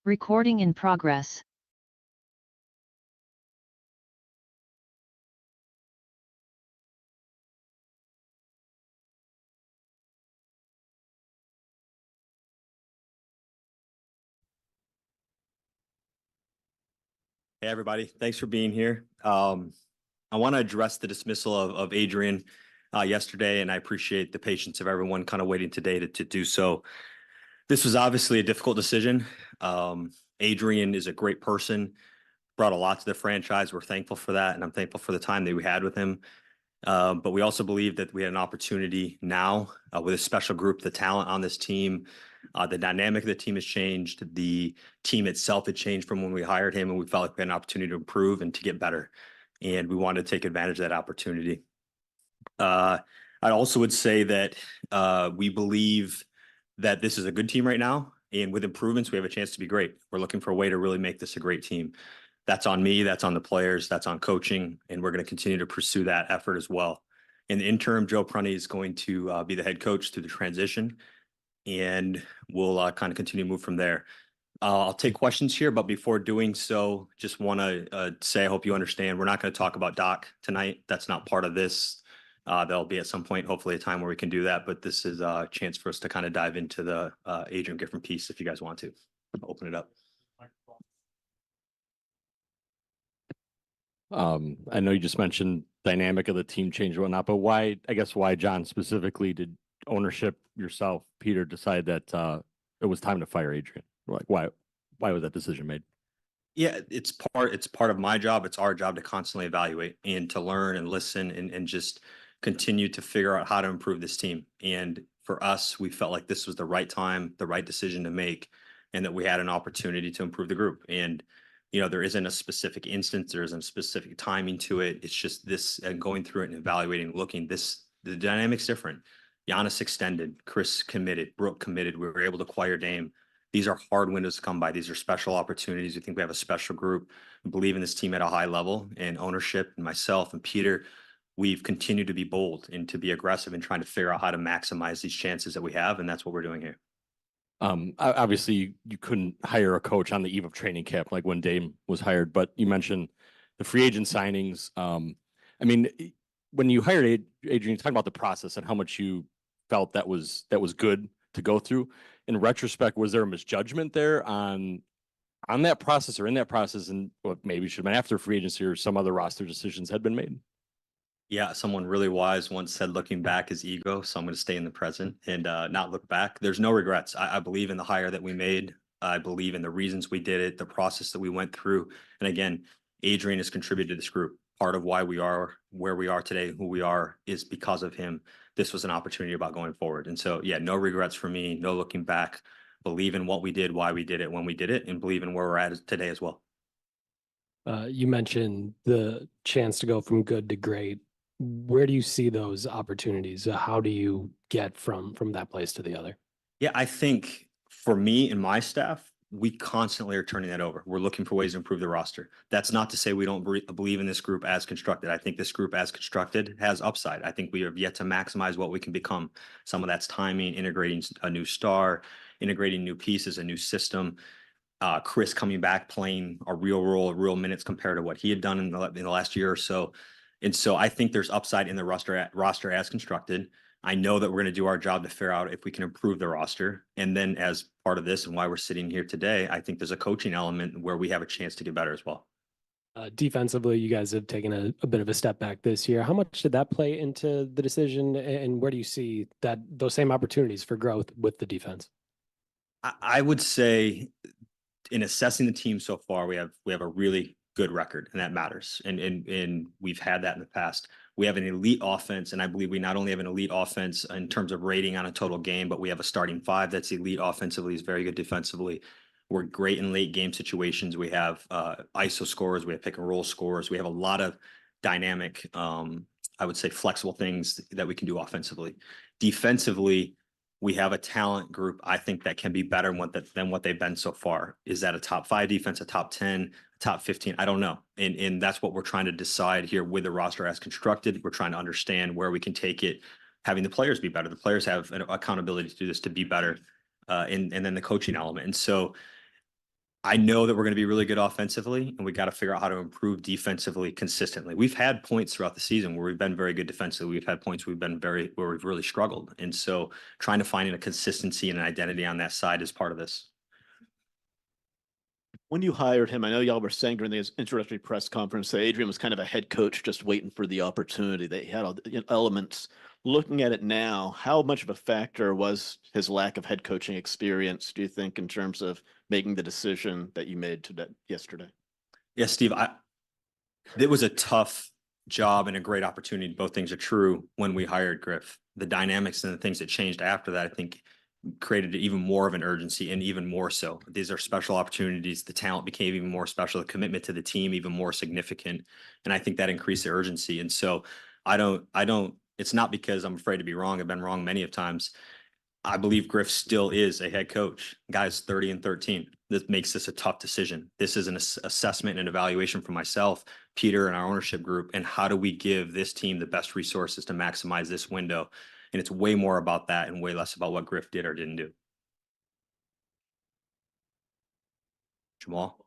Recording in progress. Hey, everybody. Thanks for being here. I want to address the dismissal of Adrian yesterday, and I appreciate the patience of everyone kind of waiting today to do so. This was obviously a difficult decision. Adrian is a great person, brought a lot to the franchise. We're thankful for that, and I'm thankful for the time that we had with him. But we also believe that we had an opportunity now with a special group, the talent on this team. The dynamic of the team has changed. The team itself had changed from when we hired him, and we felt like we had an opportunity to improve and to get better. And we wanted to take advantage of that opportunity. I also would say that we believe that this is a good team right now. And with improvements, we have a chance to be great. We're looking for a way to really make this a great team. That's on me, that's on the players, that's on coaching, and we're going to continue to pursue that effort as well. In the interim, Joe Prunty is going to be the head coach through the transition, and we'll kind of continue to move from there. I'll take questions here, but before doing so, just want to say I hope you understand we're not going to talk about Doc tonight. That's not part of this. There'll be at some point, hopefully, a time where we can do that, but this is a chance for us to kind of dive into the Adrian Gifford piece if you guys want to. I'll open it up. I know you just mentioned dynamic of the team change and whatnot, but why, John, specifically did ownership, yourself, Peter, decide that it was time to fire Adrian? Like, why was that decision made? Yeah, it's part of my job. It's our job to constantly evaluate and to learn and listen and just continue to figure out how to improve this team. And for us, we felt like this was the right time, the right decision to make, and that we had an opportunity to improve the group. And there isn't a specific instance, there isn't a specific timing to it. It's just this, and going through it and evaluating, looking, the dynamic's different. Giannis extended, Chris committed, Brooke committed. We were able to acquire Dame. These are hard windows to come by. These are special opportunities. We think we have a special group. We believe in this team at a high level, and ownership and myself and Peter, we've continued to be bold and to be aggressive in trying to figure out how to maximize these chances that we have. And that's what we're doing here. Obviously you couldn't hire a coach on the eve of training camp, like when Dame was hired, but you mentioned the free agent signings. I mean, when you hired Adrian, you talked about the process and how much you felt that was good to go through. In retrospect, was there a misjudgment there on that process or in that process, and what maybe should have been after free agency or some other roster decisions had been made? Yeah, someone really wise once said, looking back is ego. So I'm going to stay in the present and not look back. There's no regrets. I believe in the hire that we made. I believe in the reasons we did it, the process that we went through. And again, Adrian has contributed to this group. Part of why we are where we are today, who we are, is because of him. This was an opportunity about going forward. And so, yeah, no regrets for me, no looking back. Believe in what we did, why we did it, when we did it, and believe in where we're at today as well. You mentioned the chance to go from good to great. Where do you see those opportunities? How do you get from that place to the other? Yeah, I think for me and my staff, we constantly are turning that over. We're looking for ways to improve the roster. That's not to say we don't believe in this group as constructed. I think this group as constructed has upside. I think we have yet to maximize what we can become. Some of that's timing, integrating a new star, integrating new pieces, a new system. Chris coming back, playing a real role, real minutes compared to what he had done in the last year or so. And so I think there's upside in the roster as constructed. I know that we're going to do our job to figure out if we can improve the roster. And then as part of this and why we're sitting here today, I think there's a coaching element where we have a chance to get better as well. Defensively, you guys have taken a bit of a step back this year. How much did that play into the decision, and where do you see those same opportunities for growth with the defense? I would say in assessing the team so far, we have a really good record, and that matters. And we've had that in the past. We have an elite offense, and I believe we not only have an elite offense in terms of rating on a total game, but we have a starting five that's elite offensively, is very good defensively. We're great in late game situations. We have ISO scorers, we have pick and roll scorers. We have a lot of dynamic, I would say flexible things that we can do offensively. Defensively, we have a talent group, I think, that can be better than what they've been so far. Is that a top 5 defense, a top 10, a top 15? I don't know. And that's what we're trying to decide here with the roster as constructed. We're trying to understand where we can take it, having the players be better. The players have an accountability to do this, to be better, and then the coaching element. And so I know that we're going to be really good offensively, and we got to figure out how to improve defensively consistently. We've had points throughout the season where we've been very good defensively. We've had points where we've really struggled. And so trying to find a consistency and an identity on that side is part of this. When you hired him, I know y'all were saying during the introductory press conference that Adrian was kind of a head coach just waiting for the opportunity. That he had all the elements. Looking at it now, how much of a factor was his lack of head coaching experience, do you think, in terms of making the decision that you made yesterday? Yeah, Steve, it was a tough job and a great opportunity. Both things are true when we hired Griff. The dynamics and the things that changed after that, I think, created even more of an urgency, and even more so. These are special opportunities. The talent became even more special. The commitment to the team even more significant. And I think that increased the urgency. And so it's not because I'm afraid to be wrong. I've been wrong many of times. I believe Griff still is a head coach. Guy's 30-13. This makes this a tough decision. This is an assessment and evaluation for myself, Peter, and our ownership group. And how do we give this team the best resources to maximize this window? And it's way more about that and way less about what Griff did or didn't do. Jamal?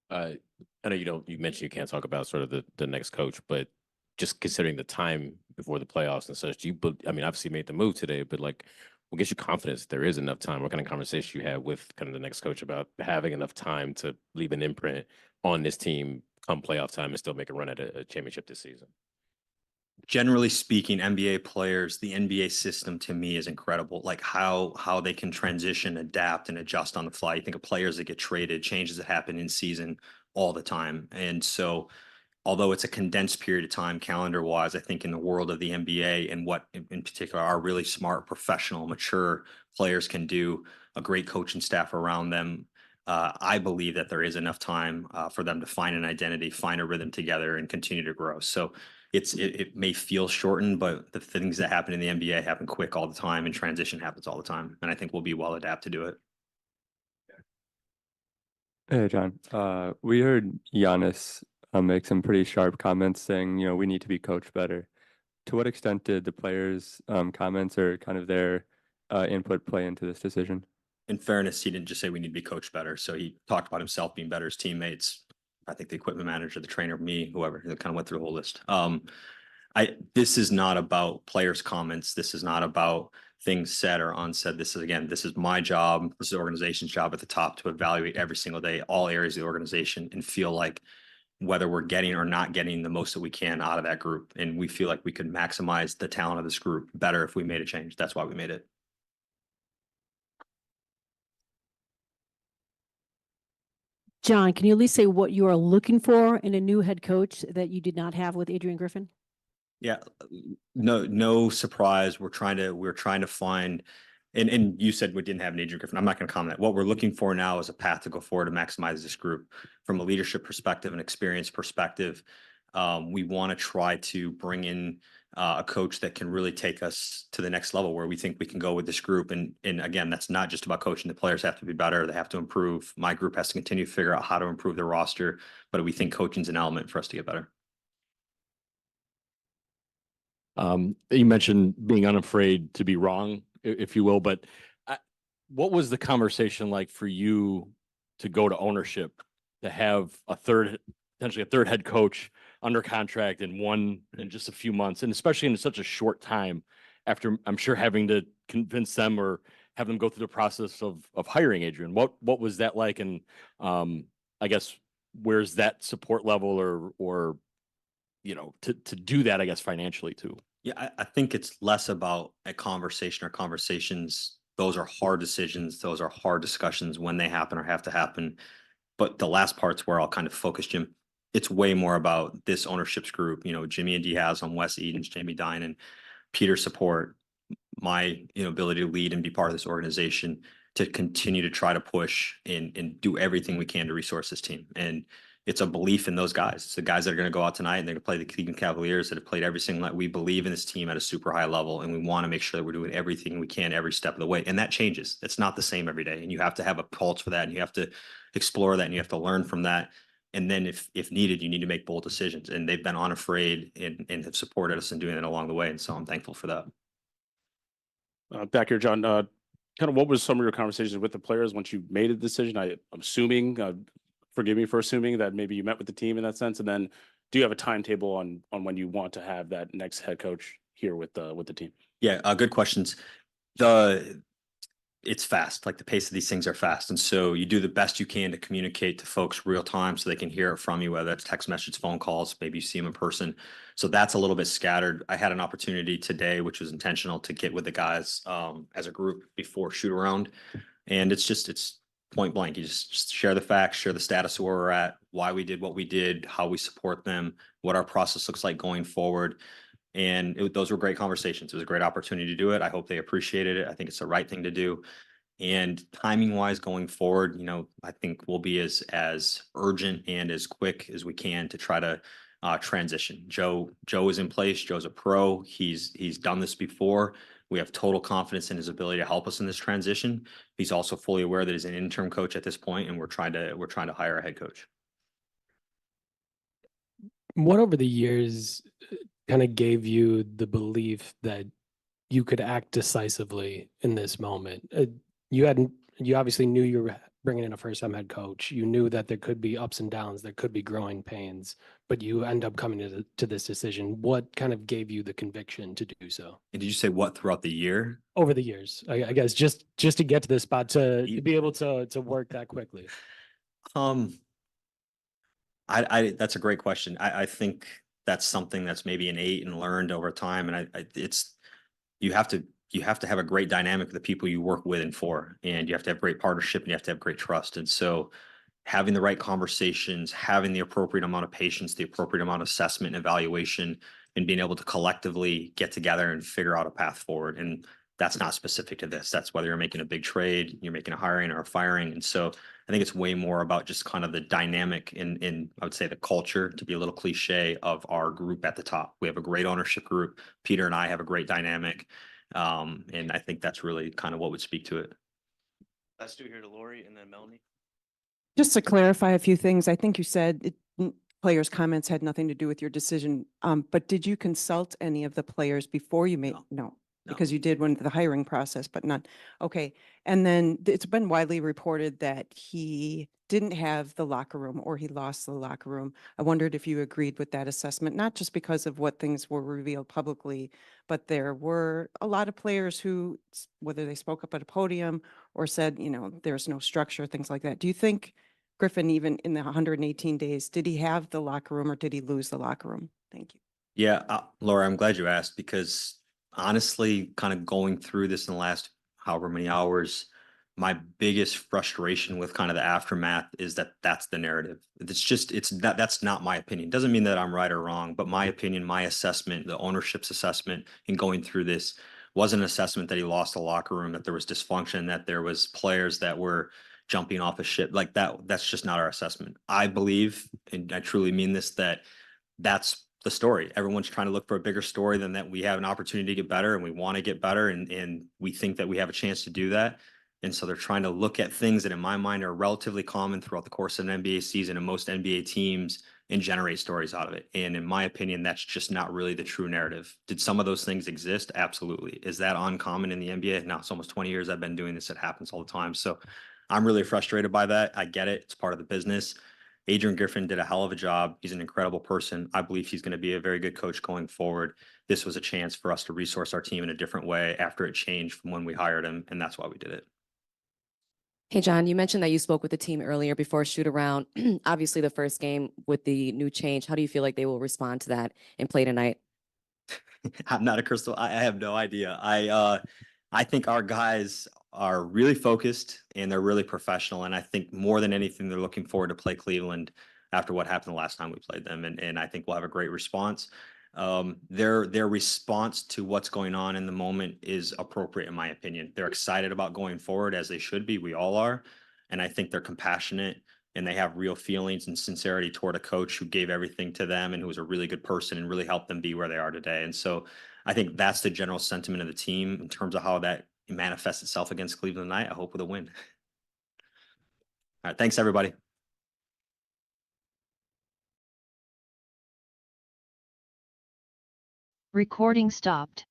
I know you mentioned you can't talk about sort of the next coach, but just considering the time before the playoffs and such, obviously you made the move today, but like, what gives you confidence there is enough time? What kind of conversation you have with kind of the next coach about having enough time to leave an imprint on this team come playoff time and still make a run at a championship this season? Generally speaking, NBA players, the NBA system to me is incredible. Like how they can transition, adapt, and adjust on the fly. You think of players that get traded, changes that happen in season all the time. And so although it's a condensed period of time calendar wise, I think in the world of the NBA and what in particular are really smart, professional, mature players can do, a great coaching staff around them, I believe that there is enough time for them to find an identity, find a rhythm together, and continue to grow. So it may feel shortened, but the things that happen in the NBA happen quick all the time, and transition happens all the time. And I think we'll be well adapted to it. Hey, John. We heard Giannis make some pretty sharp comments saying, we need to be coached better. To what extent did the players' comments or kind of their input play into this decision? In fairness, he didn't just say we need to be coached better. So he talked about himself being better, his teammates. I think the equipment manager, the trainer, me, whoever, kind of went through the whole list. This is not about players' comments. This is not about things said or unsaid. This is my job. This is the organization's job at the top to evaluate every single day, all areas of the organization, and feel like whether we're getting or not getting the most that we can out of that group. And we feel like we could maximize the talent of this group better if we made a change. That's why we made it. John, can you at least say what you are looking for in a new head coach that you did not have with Adrian Griffin? Yeah, no surprise. We're trying to find, and you said we didn't have an Adrian Griffin. I'm not going to comment. What we're looking for now is a path to go forward to maximize this group from a leadership perspective and experience perspective. We want to try to bring in a coach that can really take us to the next level where we think we can go with this group. And again, that's not just about coaching. The players have to be better. They have to improve. My group has to continue to figure out how to improve their roster, but we think coaching is an element for us to get better. You mentioned being unafraid to be wrong, if you will, but what was the conversation like for you to go to ownership, to have potentially a third head coach under contract in just a few months, and especially in such a short time after, I'm sure, having to convince them or have them go through the process of hiring Adrian? What was that like? And I guess where's that support level or to do that, I guess, financially too? Yeah, I think it's less about a conversation or conversations. Those are hard decisions. Those are hard discussions when they happen or have to happen. But the last part's where I'll kind of focus, Jim. It's way more about this ownership's group, Jimmy and Diaz on Wes Edens, Jamie Dinan, Peter's support, my ability to lead and be part of this organization to continue to try to push and do everything we can to resource this team. And it's a belief in those guys. It's the guys that are going to go out tonight and they're going to play the Cleveland Cavaliers that have played every single night. We believe in this team at a super high level, and we want to make sure that we're doing everything we can every step of the way. And that changes. It's not the same every day. And you have to have a pulse for that, and you have to explore that, and you have to learn from that. And then if needed, you need to make bold decisions. And they've been unafraid and have supported us in doing it along the way. And so I'm thankful for that. Back here, John, kind of what was some of your conversations with the players once you made a decision? I'm assuming, forgive me for assuming that maybe you met with the team in that sense. And then do you have a timetable on when you want to have that next head coach here with the team? Yeah, good questions. It's fast, like the pace of these things are fast. And so you do the best you can to communicate to folks real time so they can hear it from you, whether it's text message, phone calls, maybe you see them in person. So that's a little bit scattered. I had an opportunity today, which was intentional, to get with the guys as a group before shoot around. And it's point blank. You just share the facts, share the status of where we're at, why we did what we did, how we support them, what our process looks like going forward. And those were great conversations. It was a great opportunity to do it. I hope they appreciated it. I think it's the right thing to do. And timing wise going forward, I think we'll be as urgent and as quick as we can to try to transition. Joe is in place. Joe's a pro. He's done this before. We have total confidence in his ability to help us in this transition. He's also fully aware that he's an interim coach at this point, and we're trying to hire a head coach. What over the years kind of gave you the belief that you could act decisively in this moment? You obviously knew you were bringing in a first-time head coach. You knew that there could be ups and downs, there could be growing pains, but you end up coming to this decision. What kind of gave you the conviction to do so? And did you say what throughout the year? Over the years, I guess just to get to this spot to be able to work that quickly. That's a great question. I think that's something that's maybe innate and learned over time. And you have to have a great dynamic with the people you work with and for, and you have to have great partnership and you have to have great trust. And so having the right conversations, having the appropriate amount of patience, the appropriate amount of assessment and evaluation, and being able to collectively get together and figure out a path forward. And that's not specific to this. That's whether you're making a big trade, you're making a hiring or a firing. And so I think it's way more about just kind of the dynamic in I would say the culture, to be a little cliche, of our group at the top. We have a great ownership group. Peter and I have a great dynamic. And I think that's really kind of what would speak to it. Let's do here to Lori and then Melanie. Just to clarify a few things, I think you said players' comments had nothing to do with your decision. But did you consult any of the players before you made? No. Because you did when the hiring process, but not. Okay. And then it's been widely reported that he didn't have the locker room, or he lost the locker room. I wondered if you agreed with that assessment, not just because of what things were revealed publicly, but there were a lot of players who, whether they spoke up at a podium or said, there's no structure, things like that. Do you think Griffin, even in the 118 days, did he have the locker room or did he lose the locker room? Thank you. Yeah, Laura, I'm glad you asked, because honestly, kind of going through this in the last however many hours, my biggest frustration with kind of the aftermath is that that's the narrative. That's not my opinion. Doesn't mean that I'm right or wrong, but my opinion, my assessment, the ownership's assessment in going through this was an assessment that he lost the locker room, that there was dysfunction, that there was players that were jumping off a ship like that. That's just not our assessment. I believe, and I truly mean this, that's the story. Everyone's trying to look for a bigger story than that. We have an opportunity to get better, and we want to get better, and we think that we have a chance to do that. And so they're trying to look at things that in my mind are relatively common throughout the course of an NBA season and most NBA teams, and generate stories out of it. And in my opinion, that's just not really the true narrative. Did some of those things exist? Absolutely. Is that uncommon in the NBA? No, it's almost 20 years I've been doing this. It happens all the time. So I'm really frustrated by that. I get it. It's part of the business. Adrian Griffin did a hell of a job. He's an incredible person. I believe he's going to be a very good coach going forward. This was a chance for us to resource our team in a different way after it changed from when we hired him, and that's why we did it. Hey, John, you mentioned that you spoke with the team earlier before shoot around. Obviously, the first game with the new change, how do you feel like they will respond to that and play tonight? I'm not a crystal. I have no idea. I think our guys are really focused and they're really professional. And I think more than anything, they're looking forward to play Cleveland after what happened the last time we played them. And I think we'll have a great response. Their response to what's going on in the moment is appropriate, in my opinion. They're excited about going forward, as they should be. We all are. And I think they're compassionate and they have real feelings and sincerity toward a coach who gave everything to them and who was a really good person and really helped them be where they are today. And so I think that's the general sentiment of the team in terms of how that manifests itself against Cleveland tonight. I hope with a win. All right. Thanks, everybody. Recording stopped.